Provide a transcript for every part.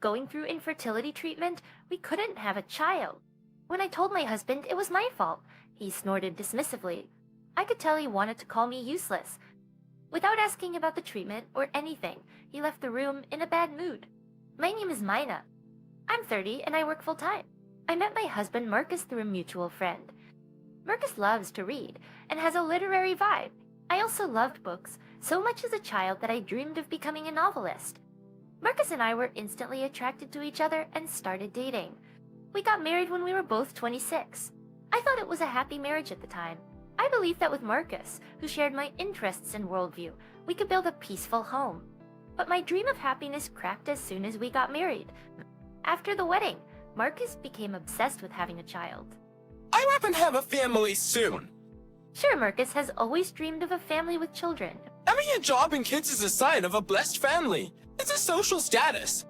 going through infertility treatment, we couldn't have a child. When I told my husband it was my fault, he snorted dismissively. I could tell he wanted to call me useless. Without asking about the treatment or anything, he left the room in a bad mood. My name is Mina. I'm 30 and I work full-time. I met my husband Marcus through a mutual friend. Marcus loves to read and has a literary vibe. I also loved books, so much as a child that I dreamed of becoming a novelist. Marcus and I were instantly attracted to each other and started dating. We got married when we were both 26. I thought it was a happy marriage at the time. I believed that with Marcus, who shared my interests and worldview, we could build a peaceful home. But my dream of happiness cracked as soon as we got married. After the wedding, Marcus became obsessed with having a child. I want to have a family soon. Sure, Marcus has always dreamed of a family with children. Having a job and kids is a sign of a blessed family. It's a social status.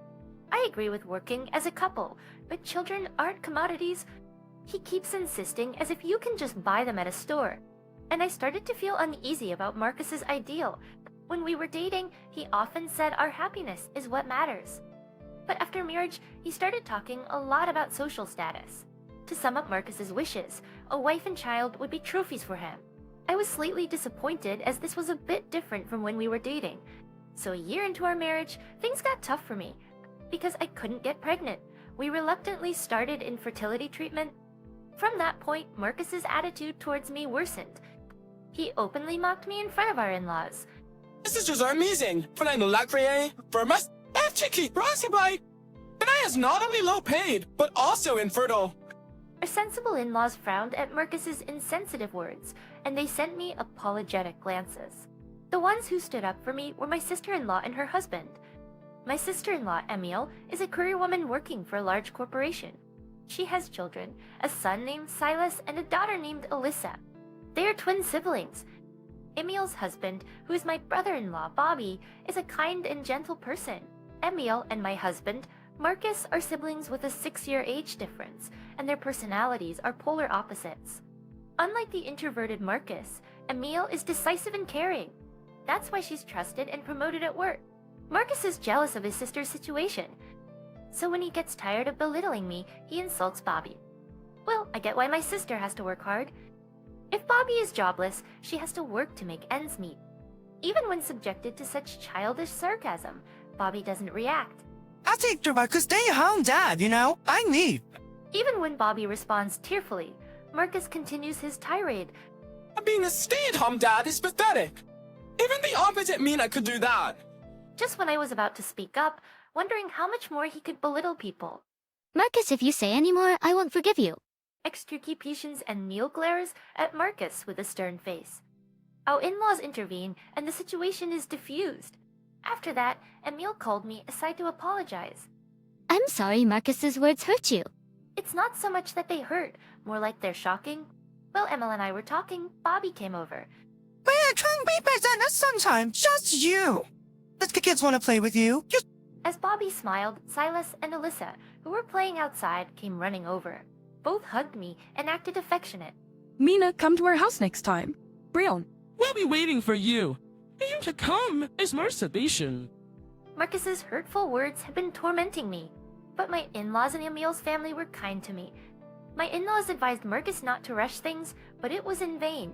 I agree with working as a couple, but children aren't commodities. He keeps insisting as if you can just buy them at a store. And I started to feel uneasy about Marcus's ideal. When we were dating, he often said our happiness is what matters. But after marriage, he started talking a lot about social status. To sum up Marcus's wishes, a wife and child would be trophies for him. I was slightly disappointed as this was a bit different from when we were dating. So a year into our marriage, things got tough for me. Because I couldn't get pregnant, we reluctantly started infertility treatment. From that point, Marcus's attitude towards me worsened. He openly mocked me in front of our in-laws. Sisters are amazing, but I'm lucky for my cheeky Rossi. And I is not only low paid, but also infertile. Our sensible in-laws frowned at Marcus's insensitive words, and they sent me apologetic glances. The ones who stood up for me were my sister-in-law and her husband. My sister-in-law, Emile, is a career woman working for a large corporation. She has children, a son named Silas and a daughter named Alyssa. They are twin siblings. Emile's husband, who is my brother-in-law, Bobby, is a kind and gentle person. Emile and my husband, Marcus, are siblings with a 6-year age difference, and their personalities are polar opposites. Unlike the introverted Marcus, Emile is decisive and caring. That's why she's trusted and promoted at work. Marcus is jealous of his sister's situation. So when he gets tired of belittling me, he insults Bobby. Well, I get why my sister has to work hard. If Bobby is jobless, she has to work to make ends meet. Even when subjected to such childish sarcasm, Bobby doesn't react. I take the right to stay home, Dad, I need. Even when Bobby responds tearfully, Marcus continues his tirade. Being a stay-at-home dad is pathetic. Even the opposite Mina could do that. Just when I was about to speak up, wondering how much more he could belittle people. Marcus, if you say any more, I won't forgive you. Extrications and Neil glares at Marcus with a stern face. Our in-laws intervene and the situation is diffused. After that, Emile called me aside to apologize. I'm sorry Marcus's words hurt you. It's not so much that they hurt, more like they're shocking. While Emile and I were talking, Bobby came over. We're trying to be present at some time, just you. The kids want to play with you. As Bobby smiled, Silas and Alyssa, who were playing outside, came running over. Both hugged me and acted affectionate. Mina, come to our house next time. Brion. We'll be waiting for you. You to come is more salvation. Marcus's hurtful words had been tormenting me, but my in-laws and Emile's family were kind to me. My in-laws advised Marcus not to rush things, but it was in vain.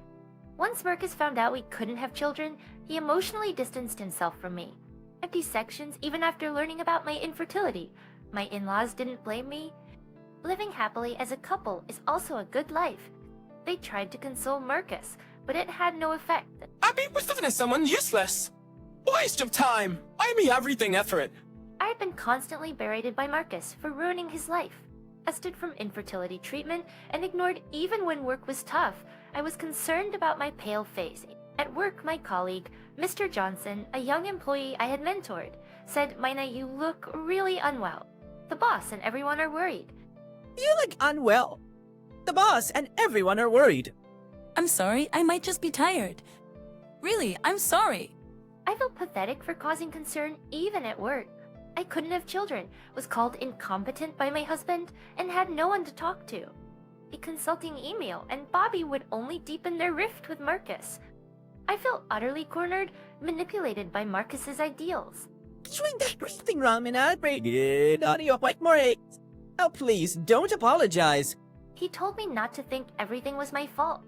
Once Marcus found out we couldn't have children, he emotionally distanced himself from me. Empty sections even after learning about my infertility. My in-laws didn't blame me. Living happily as a couple is also a good life. They tried to console Marcus, but it had no effect. I'd be with someone useless. Waste of time. I mean everything effort. I had been constantly berated by Marcus for ruining his life. Tested from infertility treatment and ignored even when work was tough. I was concerned about my pale face. At work, my colleague, Mr. Johnson, a young employee I had mentored, said, Mina, you look really unwell. The boss and everyone are worried. You look unwell. The boss and everyone are worried. I'm sorry, I might just be tired. Really, I'm sorry. I felt pathetic for causing concern even at work. I couldn't have children, was called incompetent by my husband, and had no one to talk to. A consulting email and Bobby would only deepen their rift with Marcus. I felt utterly cornered, manipulated by Marcus's ideals. Drink that breathing ramen and bring it on your white more eggs. Oh, please, don't apologize. He told me not to think everything was my fault.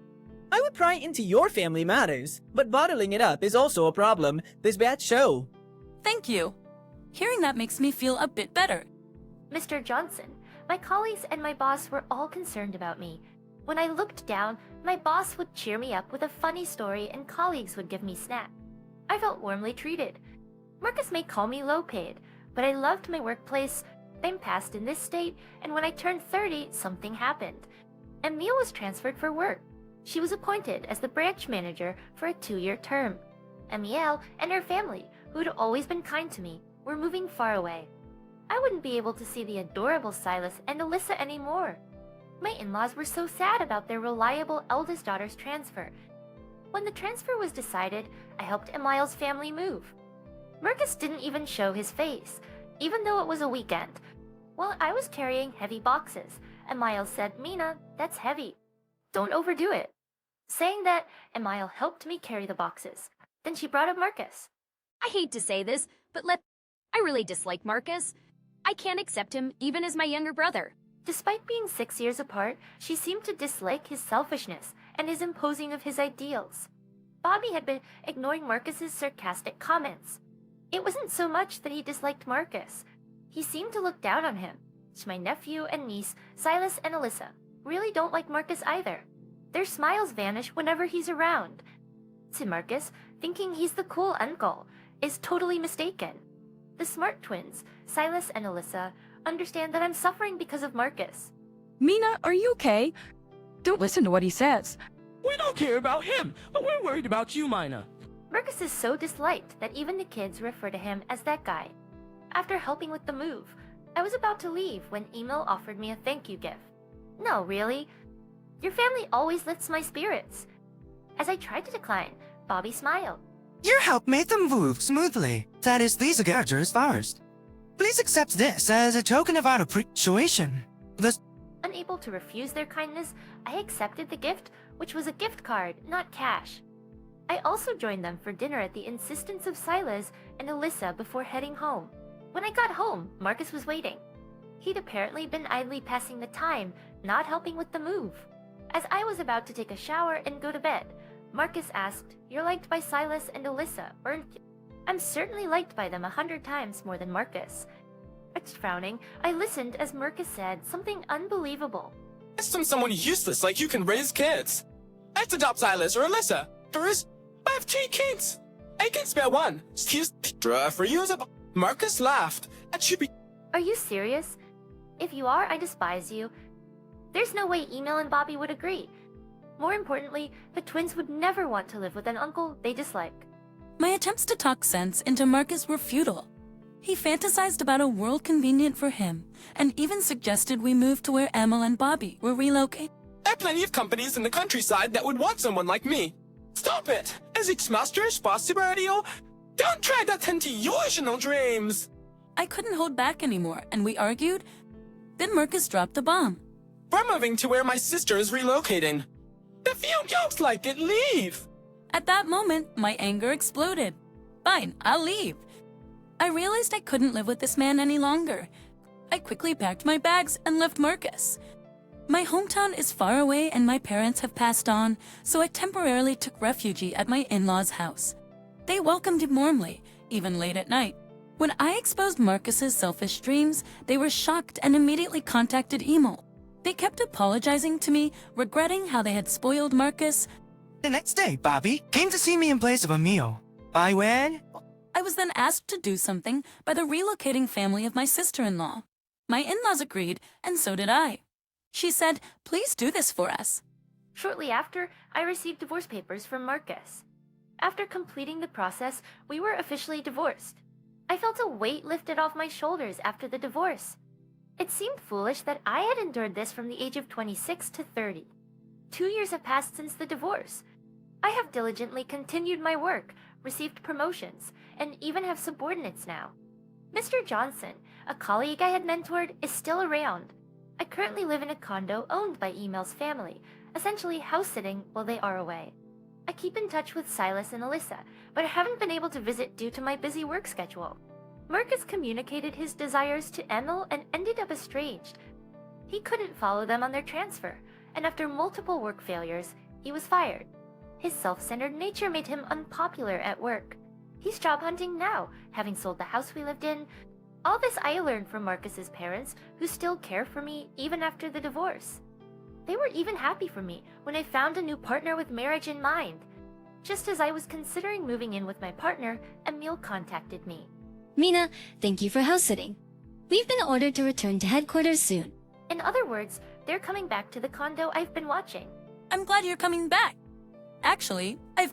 I would pry into your family matters, but bottling it up is also a problem. This bad show. Thank you. Hearing that makes me feel a bit better. Mr. Johnson, my colleagues and my boss were all concerned about me. When I looked down, my boss would cheer me up with a funny story and colleagues would give me snacks. I felt warmly treated. Marcus may call me low-paid, but I loved my workplace. Time passed in this state, and when I turned 30, something happened. Emile was transferred for work. She was appointed as the branch manager for a 2-year term. Emile and her family, who had always been kind to me, were moving far away. I wouldn't be able to see the adorable Silas and Alyssa anymore. My in-laws were so sad about their reliable eldest daughter's transfer. When the transfer was decided, I helped Emile's family move. Marcus didn't even show his face, even though it was a weekend. While I was carrying heavy boxes, Emile said, "Mina, that's heavy. Don't overdo it." Saying that, Emile helped me carry the boxes. Then she brought up Marcus. I hate to say this, but I really dislike Marcus. I can't accept him even as my younger brother. Despite being 6 years apart, she seemed to dislike his selfishness and his imposing of his ideals. Bobby had been ignoring Marcus's sarcastic comments. It wasn't so much that he disliked Marcus. He seemed to look down on him. My nephew and niece, Silas and Alyssa, really don't like Marcus either. Their smiles vanish whenever he's around. To Marcus, thinking he's the cool uncle is totally mistaken. The smart twins, Silas and Alyssa, understand that I'm suffering because of Marcus. Mina, are you okay? Don't listen to what he says. We don't care about him, but we're worried about you, Mina. Marcus is so disliked that even the kids refer to him as that guy. After helping with the move, I was about to leave when Emil offered me a thank you gift. No, really. Your family always lifts my spirits. As I tried to decline, Bobby smiled. Your help made them move smoothly. That is, these characters first. Please accept this as a token of our appreciation. Unable to refuse their kindness, I accepted the gift, which was a gift card, not cash. I also joined them for dinner at the insistence of Silas and Alyssa before heading home. When I got home, Marcus was waiting. He'd apparently been idly passing the time, not helping with the move. As I was about to take a shower and go to bed, Marcus asked, "You're liked by Silas and Alyssa, aren't you?" I'm certainly liked by them 100 times more than Marcus. Frowning, I listened as Marcus said something unbelievable. As from someone useless like you can raise kids. Let's adopt Silas or Alyssa. First, I have 3 kids. I can spare one. Excuse for use of. Marcus laughed. That should be. Are you serious? If you are, I despise you. There's no way Emil and Bobby would agree. More importantly, the twins would never want to live with an uncle they dislike. My attempts to talk sense into Marcus were futile. He fantasized about a world convenient for him, and even suggested we move to where Emil and Bobby were relocated. There are plenty of companies in the countryside that would want someone like me. Stop it! Is it masters possible, radio? Don't try that into your original dreams! I couldn't hold back anymore, and we argued. Then Marcus dropped the bomb. We're moving to where my sister is relocating. If you don't like it, leave! At that moment, my anger exploded. Fine, I'll leave. I realized I couldn't live with this man any longer. I quickly packed my bags and left Marcus. My hometown is far away and my parents have passed on, so I temporarily took refuge at my in-laws' house. They welcomed him warmly, even late at night. When I exposed Marcus's selfish dreams, they were shocked and immediately contacted Emil. They kept apologizing to me, regretting how they had spoiled Marcus. The next day, Bobby came to see me in place of Emil. I went. I was then asked to do something by the relocating family of my sister-in-law. My in-laws agreed, and so did I. She said, "Please do this for us." Shortly after, I received divorce papers from Marcus. After completing the process, we were officially divorced. I felt a weight lifted off my shoulders after the divorce. It seemed foolish that I had endured this from the age of 26 to 30. 2 years have passed since the divorce. I have diligently continued my work, received promotions, and even have subordinates now. Mr. Johnson, a colleague I had mentored, is still around. I currently live in a condo owned by Emil's family, essentially house-sitting while they are away. I keep in touch with Silas and Alyssa, but I haven't been able to visit due to my busy work schedule. Marcus communicated his desires to Emil and ended up estranged. He couldn't follow them on their transfer, and after multiple work failures, he was fired. His self-centered nature made him unpopular at work. He's job hunting now, having sold the house we lived in. All this I learned from Marcus's parents, who still care for me even after the divorce. They were even happy for me when I found a new partner with marriage in mind. Just as I was considering moving in with my partner, Emil contacted me. Mina, thank you for house sitting. We've been ordered to return to headquarters soon. In other words, they're coming back to the condo I've been watching. I'm glad you're coming back. Actually, I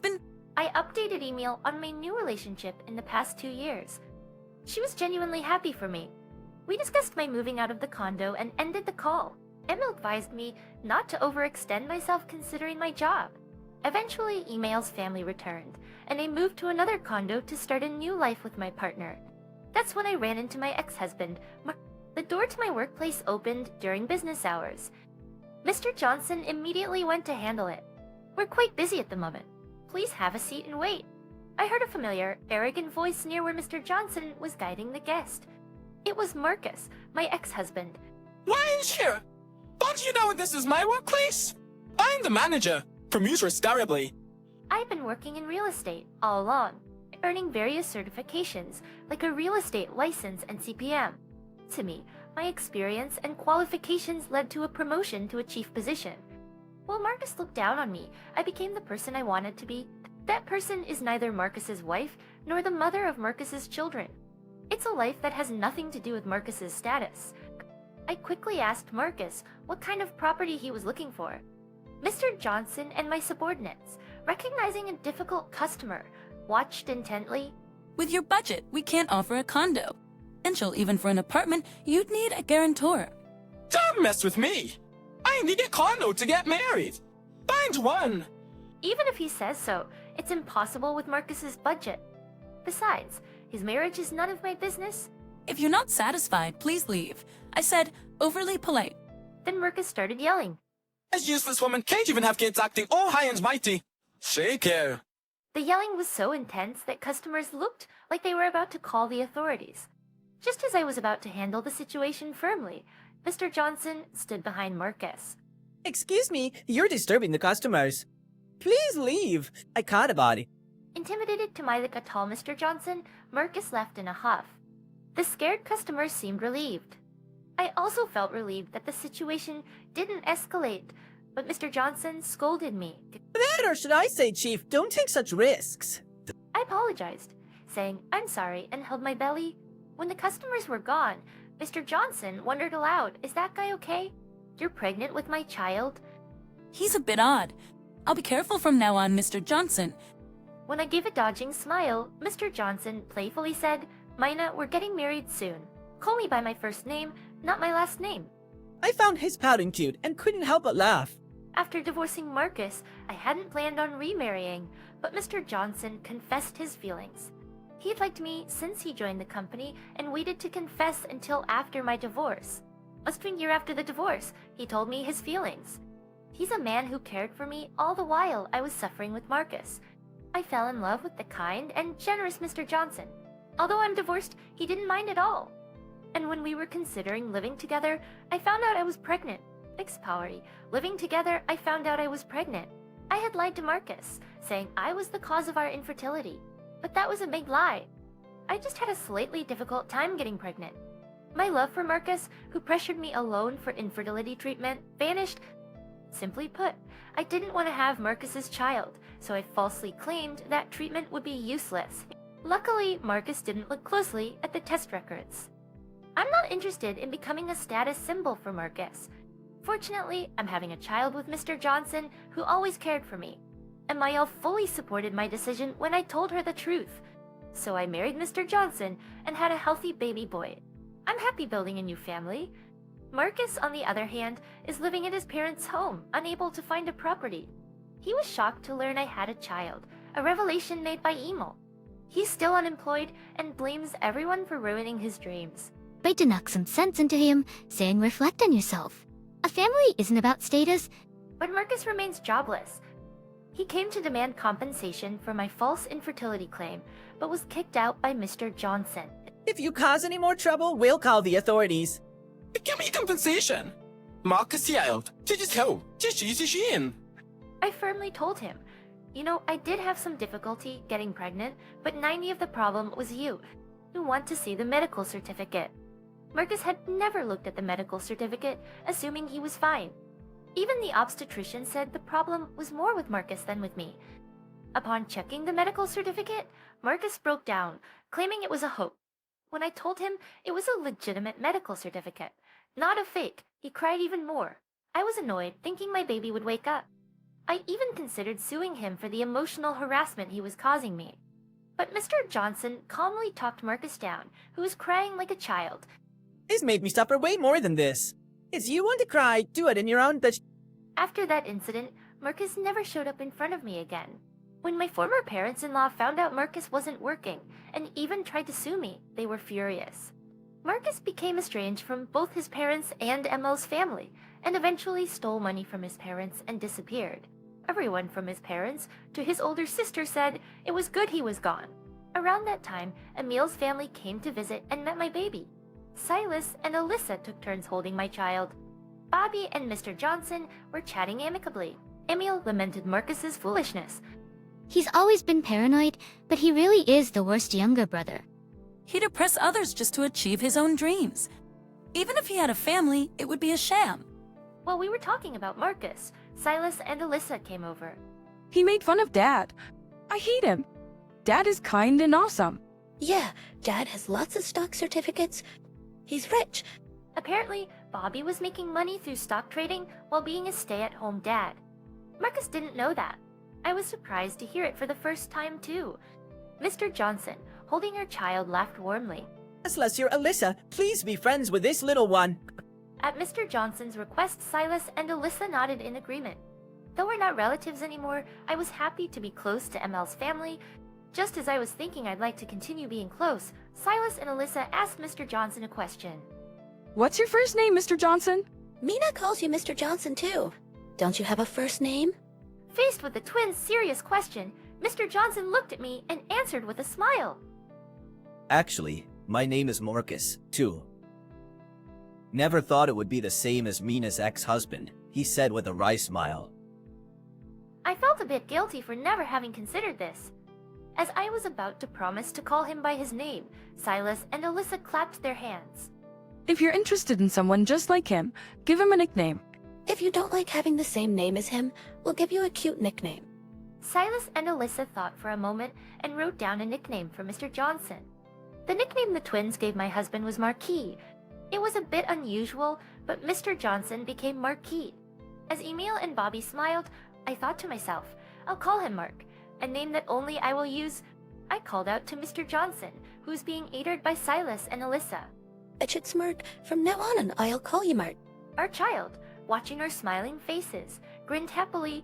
updated Emil on my new relationship in the past 2 years. She was genuinely happy for me. We discussed my moving out of the condo and ended the call. Emil advised me not to overextend myself considering my job. Eventually, Emil's family returned, and I moved to another condo to start a new life with my partner. That's when I ran into my ex-husband. The door to my workplace opened during business hours. Mr. Johnson immediately went to handle it. We're quite busy at the moment. Please have a seat and wait. I heard a familiar, arrogant voice near where Mr. Johnson was guiding the guest. It was Marcus, my ex-husband. Why is here? Don't you know this is my workplace? I'm the manager. Permute restarably. I've been working in real estate all along, earning various certifications like a real estate license and CPM. To me, my experience and qualifications led to a promotion to a chief position. While Marcus looked down on me, I became the person I wanted to be. That person is neither Marcus's wife nor the mother of Marcus's children. It's a life that has nothing to do with Marcus's status. I quickly asked Marcus what kind of property he was looking for. Mr. Johnson and my subordinates, recognizing a difficult customer, watched intently. with your budget, we can't offer a condo. Potential even for an apartment, you'd need a guarantor. Don't mess with me. I need a condo to get married. Find one. Even if he says so, it's impossible with Marcus's budget. Besides, his marriage is none of my business. If you're not satisfied, please leave. I said, overly polite. Then Marcus started yelling. This useless woman can't even have kids acting all high and mighty. Shake her. The yelling was so intense that customers looked like they were about to call the authorities. Just as I was about to handle the situation firmly, Mr. Johnson stood behind Marcus. Excuse me, you're disturbing the customers. Please leave. I caught a body. Intimidated to my like a tall Mr. Johnson, Marcus left in a huff. The scared customers seemed relieved. I also felt relieved that the situation didn't escalate, but Mr. Johnson scolded me. That, or should I say, Chief, don't take such risks. I apologized, saying I'm sorry and held my belly. When the customers were gone, Mr. Johnson wondered aloud, is that guy okay? You're pregnant with my child? He's a bit odd. I'll be careful from now on, Mr. Johnson. When I gave a dodging smile, Mr. Johnson playfully said, Mina, we're getting married soon. Call me by my first name, not my last name. I found his pouting cute and couldn't help but laugh. After divorcing Marcus, I hadn't planned on remarrying, but Mr. Johnson confessed his feelings. He had liked me since he joined the company and waited to confess until after my divorce. Less than a year after the divorce, he told me his feelings. He's a man who cared for me all the while I was suffering with Marcus. I fell in love with the kind and generous Mr. Johnson. Although I'm divorced, he didn't mind at all. And when we were considering living together, I found out I was pregnant. Expowry. Living together, I found out I was pregnant. I had lied to Marcus, saying I was the cause of our infertility. But that was a big lie. I just had a slightly difficult time getting pregnant. My love for Marcus, who pressured me alone for infertility treatment, vanished. Simply put, I didn't want to have Marcus's child, so I falsely claimed that treatment would be useless. Luckily, Marcus didn't look closely at the test records. I'm not interested in becoming a status symbol for Marcus. Fortunately, I'm having a child with Mr. Johnson, who always cared for me. And Mayel fully supported my decision when I told her the truth. So I married Mr. Johnson and had a healthy baby boy. I'm happy building a new family. Marcus, on the other hand, is living in his parents' home, unable to find a property. He was shocked to learn I had a child, a revelation made by Emil. He's still unemployed and blames everyone for ruining his dreams. Try to knock some sense into him, saying reflect on yourself. A family isn't about status. But Marcus remains jobless. He came to demand compensation for my false infertility claim, but was kicked out by Mr. Johnson. If you cause any more trouble, we'll call the authorities. Give me compensation. Marcus yelled. Just go. Just use your shin. I firmly told him, you know, I did have some difficulty getting pregnant, but 90% of the problem was you, who want to see the medical certificate. Marcus had never looked at the medical certificate, assuming he was fine. Even the obstetrician said the problem was more with Marcus than with me. Upon checking the medical certificate, Marcus broke down, claiming it was a hoax. When I told him it was a legitimate medical certificate, not a fake, he cried even more. I was annoyed, thinking my baby would wake up. I even considered suing him for the emotional harassment he was causing me. But Mr. Johnson calmly talked Marcus down, who was crying like a child. This made me suffer way more than this. If you want to cry, do it in your own After that incident, Marcus never showed up in front of me again. When my former parents-in-law found out Marcus wasn't working and even tried to sue me, they were furious. Marcus became estranged from both his parents and ML's family, and eventually stole money from his parents and disappeared. Everyone from his parents to his older sister said it was good he was gone. Around that time, Emil's family came to visit and met my baby. Silas and Alyssa took turns holding my child. Bobby and Mr. Johnson were chatting amicably. Emil lamented Marcus's foolishness. He's always been paranoid, but he really is the worst younger brother. He'd oppress others just to achieve his own dreams. Even if he had a family, it would be a sham. While we were talking about Marcus, Silas and Alyssa came over. He made fun of Dad. I hate him. Dad is kind and awesome. Yeah, Dad has lots of stock certificates. He's rich. Apparently, Bobby was making money through stock trading while being a stay-at-home dad. Marcus didn't know that. I was surprised to hear it for the first time, too. Mr. Johnson, holding her child, laughed warmly. Bless your Alyssa, please be friends with this little one. At Mr. Johnson's request, Silas and Alyssa nodded in agreement. Though we're not relatives anymore, I was happy to be close to ML's family. Just as I was thinking I'd like to continue being close, Silas and Alyssa asked Mr. Johnson a question. What's your first name, Mr. Johnson? Mina calls you Mr. Johnson too. Don't you have a first name? Faced with the twins' serious question, Mr. Johnson looked at me and answered with a smile. Actually, my name is Marcus, too. Never thought it would be the same as Mina's ex-husband, he said with a wry smile. I felt a bit guilty for never having considered this. As I was about to promise to call him by his name, Silas and Alyssa clapped their hands. If you're interested in someone just like him, give him a nickname. If you don't like having the same name as him, we'll give you a cute nickname. Silas and Alyssa thought for a moment and wrote down a nickname for Mr. Johnson. The nickname the twins gave my husband was Marquis. It was a bit unusual, but Mr. Johnson became Marquis. As Emil and Bobby smiled, I thought to myself, I'll call him Mark, a name that only I will use. I called out to Mr. Johnson, who's being aided by Silas and Alyssa. It's Mark. From now on, I'll call you Mark. Our child, watching our smiling faces, grinned happily